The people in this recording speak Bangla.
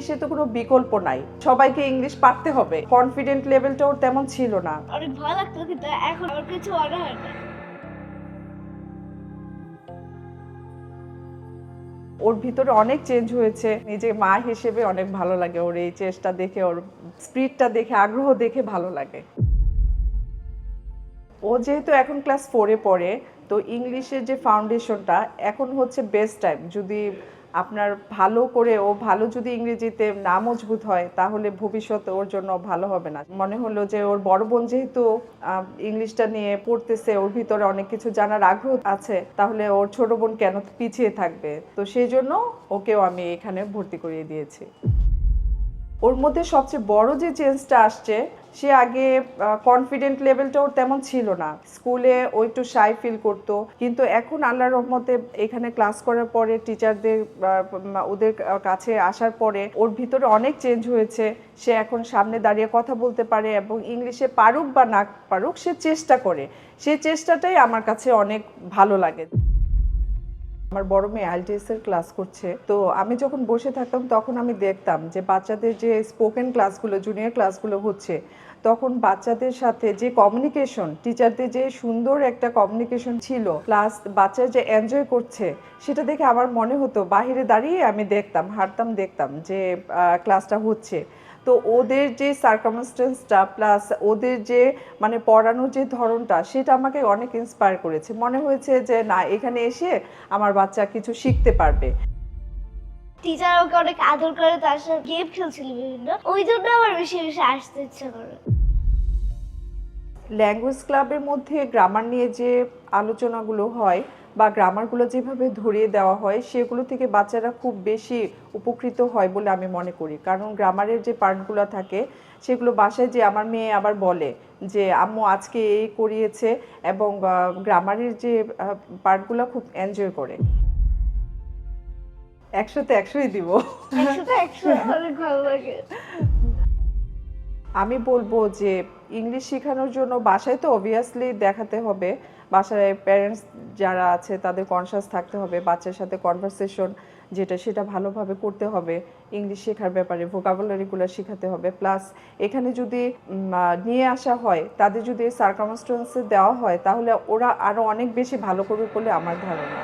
ইংলিশে তো কোনো বিকল্প নাই, সবাইকে ইংলিশ পারতে হবে। কনফিডেন্ট লেভেলটা ওর তেমন ছিল না। অনেক ভয় লাগতো, কিন্তু এখন আমার কিছু মনে হয় না। ওর ভিতরে অনেক চেঞ্জ হয়েছে। নিজে মা হিসেবে অনেক ভালো লাগে ওর এই চেষ্টা দেখে, ওর স্পিরিটটা দেখে, আগ্রহ দেখে ভালো লাগে। ও যেহেতু এখন ক্লাস 4-এ পড়ে, তো ইংলিশের যে ফাউন্ডেশনটা এখন হচ্ছে বেস্ট টাইম। যদি আপনার ভালো করে ও ভালো যদি ইংরেজিতে না মজবুত হয়, তাহলে ভবিষ্যতে ওর জন্য ভালো হবে না। মনে হলো যে ওর বড় বোন যেহেতু ইংলিশটা নিয়ে পড়তেছে, ওর ভিতরে অনেক কিছু জানার আগ্রহ আছে, তাহলে ওর ছোট বোন কেন পিছিয়ে থাকবে। তো সেই জন্য ওকেও আমি এখানে ভর্তি করিয়ে দিয়েছি। ওর মধ্যে সবচেয়ে বড় যে চেঞ্জটা আসছে, সে আগে কনফিডেন্ট লেভেলটা ওর তেমন ছিল না। স্কুলে ও একটু শাই ফিল করতো, কিন্তু এখন আল্লাহর রহমতে এখানে ক্লাস করার পরে টিচারদের ওদের কাছে আসার পরে ওর ভিতরে অনেক চেঞ্জ হয়েছে। সে এখন সামনে দাঁড়িয়ে কথা বলতে পারে এবং ইংলিশে পারুক বা না পারুক সে চেষ্টা করে। সেই চেষ্টাটাই আমার কাছে অনেক ভালো লাগে। আমার বড় মেয়ে আইএলটিএস এর ক্লাস করছে, তো আমি যখন বসে থাকতাম তখন আমি দেখতাম যে বাচ্চাদের যে স্পোকেন ক্লাসগুলো, জুনিয়র ক্লাসগুলো হচ্ছে, তখন বাচ্চাদের সাথে যে কমিউনিকেশন, টিচারদের যে সুন্দর একটা কমিউনিকেশন ছিল, প্লাস বাচ্চারা যে এনজয় করছে, সেটা দেখে আমার মনে হতো, বাইরে দাঁড়িয়ে আমি দেখতাম, হাঁটতাম, দেখতাম যে ক্লাসটা হচ্ছে। তো ওদের যে সার্কামস্টেন্সটা প্লাস ওদের যে মানে পড়ানোর যে ধরনটা, সেটা আমাকে অনেক ইন্সপায়ার করেছে। মনে হয়েছে যে না, এখানে এসে আমার বাচ্চা কিছু শিখতে পারবে। টিচার ওকে অনেক আদর করে, তার সাথে গেম খেলছিল বিভিন্ন, ওই জন্য আমার বেশি বেশি আসতে ইচ্ছা করে। ল্যাঙ্গুয়েজ ক্লাবের মধ্যে গ্রামার নিয়ে যে আলোচনাগুলো হয় বা গ্রামারগুলো যেভাবে ধরিয়ে দেওয়া হয়, সেগুলো থেকে বাচ্চারা খুব বেশি উপকৃত হয় বলে আমি মনে করি। কারণ গ্রামারের যে পার্টগুলো থাকে, সেগুলো বাসায় যে আমার মেয়ে আবার বলে যে আম্মু আজকে এই করিয়েছে, এবং গ্রামারের যে পার্টগুলো খুব এনজয় করে। 100-তে 100ই দিব। 100তে 100 অনেক ভালো লাগে। আমি বলবো যে ইংলিশ শেখানোর জন্য বাসায় তো অবভিয়াসলি দেখাতে হবে, বাসায় প্যারেন্টস যারা আছে তাদের কনসাস থাকতে হবে, বাচ্চার সাথে কনভারসেশন যেটা সেটা ভালোভাবে করতে হবে, ইংলিশ শেখার ব্যাপারে ভোকাবুলারিগুলো শেখাতে হবে। প্লাস এখানে যদি নিয়ে আসা হয়, তাদের যদি সার্কামস্টেন্সে দেওয়া হয়, তাহলে ওরা আরও অনেক বেশি ভালো করবে বলে আমার ধারণা।